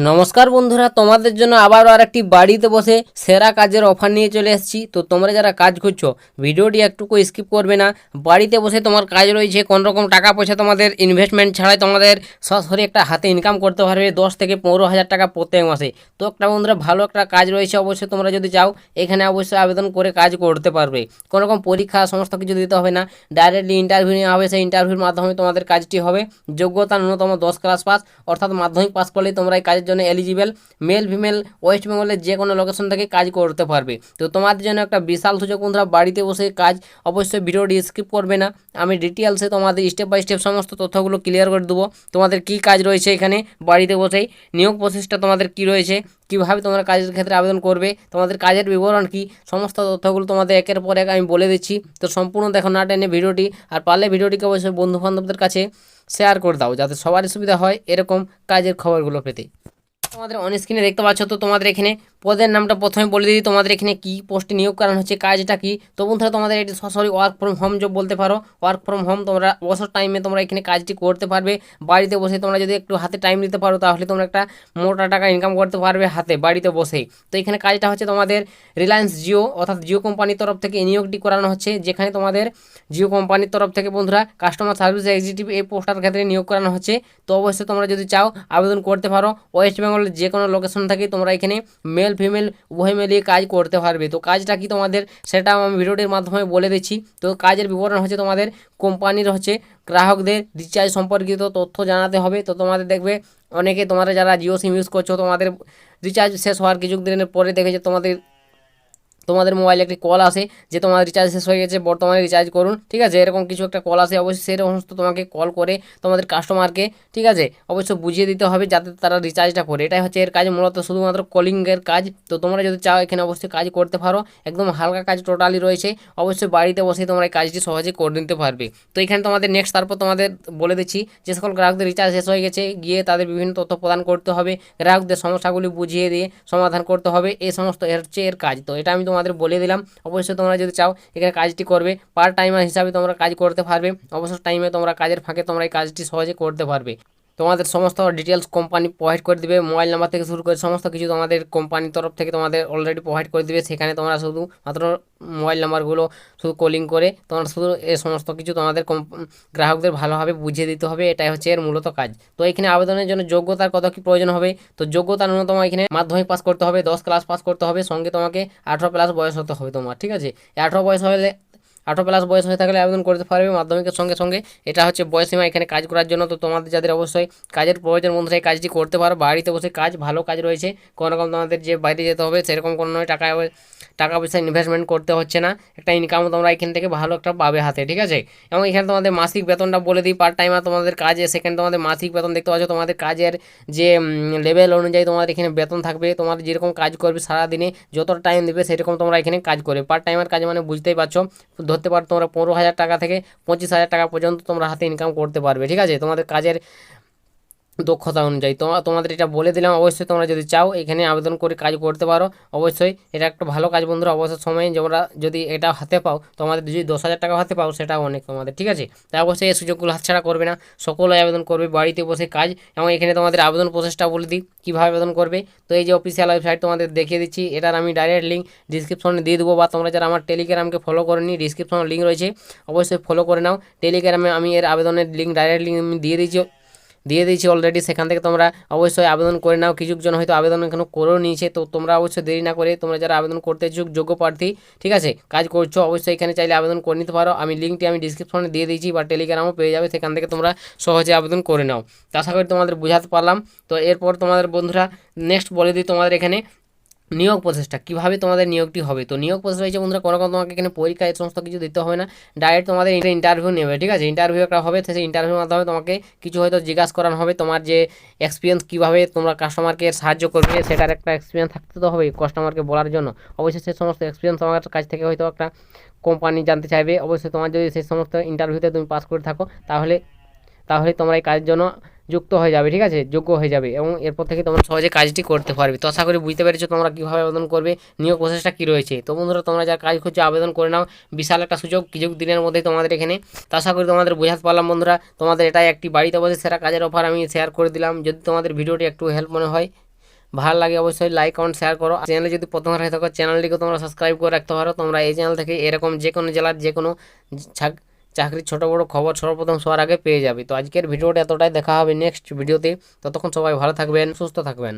নমস্কার বন্ধুরা, তোমাদের জন্য আবারও আরেকটি বাড়িতে বসে সেরা কাজের অফার নিয়ে চলে এসেছি। তো তোমরা যারা কাজ করছো ভিডিওটি একটুকু স্কিপ করবে না। বাড়িতে বসে তোমার কাজ রয়েছে, কোনো রকম টাকা পয়সা তোমাদের ইনভেস্টমেন্ট ছাড়াই তোমাদের সরাসরি একটা হাতে ইনকাম করতে পারবে 10 থেকে 15 হাজার টাকা প্রত্যেক মাসে। তো একটা বন্ধুরা ভালো একটা কাজ রয়েছে, অবশ্যই তোমরা যদি চাও এখানে অবশ্যই আবেদন করে কাজ করতে পারবে। কোনো রকম পরীক্ষা সমস্ত কিছু দিতে হবে না, ডাইরেক্টলি ইন্টারভিউ নেওয়া হবে। সেই ইন্টারভিউর মাধ্যমে তোমাদের কাজটি হবে। যোগ্যতা ন্যূনতম 10 ক্লাস পাস, অর্থাৎ মাধ্যমিক পাস করলেই তোমরা এই কাজের জন্য এলিজিবল। মেল ফিমেল ওয়েস্ট বেঙ্গলের যে কোনো লোকেশন থেকে কাজ করতে পারবে। তো তোমাদের জন্য একটা বিশাল সুযোগ বন্ধুরা, বাড়িতে বসে কাজ। অবশ্যই ভিডিওটি স্কিপ করবে না, আমি ডিটেলসে তোমাদের স্টেপ বাই স্টেপ সমস্ত তথ্যগুলো ক্লিয়ার করে দেবো। তোমাদের কি কাজ রয়েছে এখানে বাড়িতে বসেই, নিয়োগ প্রসেসটা তোমাদের কি রয়েছে, কীভাবে তোমরা কাজের ক্ষেত্রে আবেদন করবে, তোমাদের কাজের বিবরণ কি, সমস্ত তথ্যগুলো তোমাদের একের পর এক আমি বলে দিচ্ছি। তো সম্পূর্ণ দেখো না টেনে ভিডিওটি, আর পারলে ভিডিওটিকে অবশ্যই বন্ধুবান্ধবদের কাছে শেয়ার করে দাও, যাতে সবারই সুবিধা হয় এরকম কাজের খবরগুলো পেতে। তোমাদের অন স্ক্রিনে দেখতে পাচ্ছ। তো তোমাদের এখানে পদের নামটা প্রথমে বলে দিই, তোমাদের এখানে কি পোস্টে নিয়োগ করানো হচ্ছে, কাজটা কি। তো বন্ধুরা তোমাদের এটি সরাসরি ওয়ার্ক ফ্রম হোম জব বলতে পারো। ওয়ার্ক ফ্রম হোম তোমরা অবসর টাইমে তোমরা এখানে কাজটি করতে পারবে বাড়িতে বসে। তোমরা যদি একটু হাতে টাইম দিতে পারো তাহলে তোমরা একটা মোটা টাকা ইনকাম করতে পারবে হাতে বাড়িতে বসেই। তো এখানে কাজটা হচ্ছে তোমাদের রিলায়েন্স জিও অর্থাৎ জিও কোম্পানির তরফ থেকে এই নিয়োগটি করানো হচ্ছে, যেখানে তোমাদের জিও কোম্পানির তরফ থেকে বন্ধুরা কাস্টমার সার্ভিস এক্সিকিউটিভ এই পোস্টার ক্ষেত্রে নিয়োগ করানো হচ্ছে। তো অবশ্যই তোমরা যদি চাও আবেদন করতে পারো। ওয়েস্ট বেঙ্গলের যে কোনো লোকেশন থেকে তোমরা এখানে মেল ফিমেল উভয় মিলিয়ে কাজ করতে পারবে। তো কাজটা কি তোমাদের সেটা আমি ভিডিওটির মাধ্যমে বলে দিচ্ছি। তো কাজের বিবরণ হচ্ছে তোমাদের কোম্পানির হচ্ছে গ্রাহকদের রিচার্জ সম্পর্কিত তথ্য জানাতে হবে। তো তোমাদের দেখবে অনেকে তোমরা যারা জিও সিম ইউজ করছো, তোমাদের রিচার্জ শেষ হওয়ার কিছু দিনের পরে দেখে যে তোমাদের মোবাইলে একটি কল আসে যে তোমার রিচার্জ শেষ হয়ে গেছে, বর্তমানে রিচার্জ করুন, ঠিক আছে, এরকম কিছু একটা কল আসে। অবশ্যই সেই সমস্ত তোমাকে কল করে তোমাদের কাস্টমারকে, ঠিক আছে, অবশ্যই বুঝিয়ে দিতে হবে যাতে তারা রিচার্জটা করে। এটাই হচ্ছে এর কাজ, মূলত শুধুমাত্র কলিংয়ের কাজ। তো তোমরা যদি চাও এখানে অবশ্যই কাজ করতে পারো, একদম হালকা কাজ টোটালি রয়েছে। অবশ্যই বাড়িতে বসে তোমরা এই কাজটি সহজে করে নিতে পারবে। তো এখানে তোমাদের নেক্সট, তারপর তোমাদের বলে দিচ্ছি যে সকল গ্রাহকদের রিচার্জ শেষ হয়ে গেছে গিয়ে তাদের বিভিন্ন তথ্য প্রদান করতে হবে, গ্রাহকদের সমস্যাগুলি বুঝিয়ে দিয়ে সমাধান করতে হবে, এই সমস্ত হচ্ছে এর কাজ। তো এটা আমি তোমাদের বলে দিলাম। অবশ্যই তোমরা যদি চাও এখানে কাজটি করবে, পার্ট টাইমার হিসাবে তোমরা কাজ করতে পারবে। অবসর টাইমে তোমরা কাজের ফাঁকে তোমরা এই কাজটি সহজে করতে পারবে। তোমাদের সমস্ত ডিটেলস কোম্পানি প্রোভাইড করে দিবে, মোবাইল নাম্বার থেকে শুরু করে সমস্ত কিছু তোমাদের কোম্পানির তরফ থেকে তোমাদের অলরেডি প্রোভাইড করে দিবে। সেখানে তোমরা শুধু মাত্র মোবাইল নাম্বারগুলো শুধু কলিং করে তোমরা শুধু এই সমস্ত কিছু তোমাদের গ্রাহকদের ভালোভাবে বুঝিয়ে দিতে হবে। এটাই হচ্ছে এর মূলত কাজ। তো এখানে আবেদনের জন্য যোগ্যতার কত কী প্রয়োজন হবে, তো যোগ্যতা ন্যূনতম এখানে মাধ্যমিক পাস করতে হবে, 10 ক্লাস পাস করতে হবে, সঙ্গে তোমাকে 18+ বয়স হতে হবে তোমার, ঠিক আছে। 18 বয়স হলে 18+ বয়স হয়ে থাকলে আবেদন করতে পারবে মাধ্যমিকের সঙ্গে সঙ্গে। এটা হচ্ছে বয়সীমা এখানে কাজ করার জন্য। তো তোমাদের যাদের অবশ্যই কাজের প্রয়োজন বন্ধুরা এই কাজটি করতে পারো বাড়িতে বসে কাজ, ভালো কাজ রয়েছে। কোনো রকম তোমাদের যে বাইরে যেতে হবে সেরকম কোনো নয়, টাকা পয়সা ইনভেস্টমেন্ট করতে হচ্ছে না, একটা ইনকামও তোমরা এখান থেকে ভালো একটা পাবে হাতে, ঠিক আছে। এবং এখানে তোমাদের মাসিক বেতনটা বলে দিই, পার্ট টাইমার তোমাদের কাজে সেখানে তোমাদের মাসিক বেতন দেখতে পাচ্ছ। তোমাদের কাজের যে লেভেল অনুযায়ী তোমাদের এখানে বেতন থাকবে, তোমার যেরকম কাজ করবে সারাদিনে যতটা টাইম দেবে সেরকম তোমরা এখানে কাজ করবে। পার্ট টাইমার কাজ মানে বুঝতেই পারছো, ধরতে পারো তোমরা 15,000 টাকা থেকে 25,000 টাকা পর্যন্ত তোমরা হাতে ইনকাম করতে পারবে, ঠিক আছে, তোমাদের কাজের দক্ষতা অনুযায়ী। তোমাদের এটা বলে দিলাম। অবশ্যই তোমরা যদি চাও এখানে আবেদন করে কাজ করতে পারো। অবশ্যই এটা একটা ভালো কাজ বন্ধুরা। অবসর সময়ে তোমরা যদি এটা হাতে পাও, তোমাদের যদি 10,000 টাকা হাতে পাও সেটাও অনেক তোমাদের, ঠিক আছে। তাই অবশ্যই এই সুযোগগুলো হাতছাড়া করবে না, সকলে আবেদন করবে বাড়িতে বসে কাজ। এবং এখানে তোমাদের আবেদন প্রসেসটা বলে দিই কীভাবে আবেদন করবে। তো এই যে অফিসিয়াল ওয়েবসাইট তোমাদের দেখিয়ে দিচ্ছি, এটার আমি ডাইরেক্ট লিঙ্ক ডিসক্রিপশনে দিয়ে দেবো, বা তোমরা যারা আমার টেলিগ্রামকে ফলো করে নি ডিসক্রিপশনে লিঙ্ক রয়েছে, অবশ্যই ফলো করে নাও। টেলিগ্রামে আমি এর আবেদনের লিঙ্ক ডাইরেক্ট লিঙ্ক আমি দিয়ে দিয়েছি অলরেডি, সেখান থেকে তোমরা অবশ্যই আবেদন করে নাও। কিছুজন হয়তো আবেদন এখনও করেও নিয়েছে, তো তোমরা অবশ্যই দেরি না করে তোমরা যারা আবেদন করতে যোগ্য প্রার্থী, ঠিক আছে, কাজ করছো, অবশ্যই এখানে চাইলে আবেদন করে নিতে পারো। আমি লিঙ্কটি আমি ডিসক্রিপশনে দিয়ে দিয়েছি, বা টেলিগ্রামও পেয়ে যাবে, সেখান থেকে তোমরা সহজে আবেদন করে নাও। তো আশা করি তোমাদের বোঝাতে পারলাম। তো এরপর তোমাদের বন্ধুরা নেক্সট বলে দিই তোমাদের এখানে নিয়োগ প্রসেসটা কীভাবে তোমাদের নিয়োগটি হবে। তো নিয়োগ প্রসেস হয়েছে বন্ধুরা, কোনো তোমাকে এখানে পরীক্ষা এই সমস্ত কিছু দিতে হবে না, ডাইরেক্ট তোমাদের ইন্টারভিউ নেবে, ঠিক আছে। ইন্টারভিউ একটা হবে, সেই ইন্টারভিউর মাধ্যমে তোমাকে কিছু হয়তো জিজ্ঞাসা করানো হবে, তোমার যে এক্সপিরিয়েন্স কীভাবে তোমরা কাস্টমারকে সাহায্য করবে সেটার একটা এক্সপিরিয়েন্স থাকতে তো হবে কাস্টমারকে বলার জন্য। অবশ্যই সেই সমস্ত এক্সপিরিয়েন্স তোমার কাছ থেকে হয়তো একটা কোম্পানি জানতে চাইবে। অবশ্যই তোমার যদি সেই সমস্ত ইন্টারভিউতে তুমি পাস করে থাকো তাহলে তোমরা এই কাজের জন্য যুক্ত হয়ে যাবে, ঠিক আছে, যোগ্য হয়ে যাবে, এবং এরপর থেকে তোমরা সহজে কাজটি করতে পারবে। তো আশা করি বুঝতে পেরেছো তোমরা কীভাবে আবেদন করবে, নিয়োগ প্রসেসটা কী রয়েছে। তো বন্ধুরা তোমরা যারা কাজ করছো আবেদন করে নাও, বিশাল একটা সুযোগ কিছু দিনের মধ্যেই তোমাদের এখানে। তো আশা করি তোমাদের বোঝাতে পারলাম বন্ধুরা, তোমাদের এটাই একটি বাড়িতে বসে সেরা কাজের অফার আমি শেয়ার করে দিলাম। যদি তোমাদের ভিডিওটি একটু হেল্প মনে হয় ভালো লাগে অবশ্যই লাইক কমেন্ট শেয়ার করো। চ্যানেলে যদি প্রথমবার হয়ে থাকো চ্যানেলটিকে তোমরা সাবস্ক্রাইব করে রাখতে পারো। তোমরা এই চ্যানেল থেকে এরকম যে কোনো জেলার যে কোনো চাকরির ছোট বড় খবর সর্বপ্রথম সবার আগে পেয়ে যাবে। তো আজকের ভিডিওটা এতটাই, দেখা হবে নেক্সট ভিডিওতে। ততক্ষণ সবাই ভালো থাকবেন, সুস্থ থাকবেন।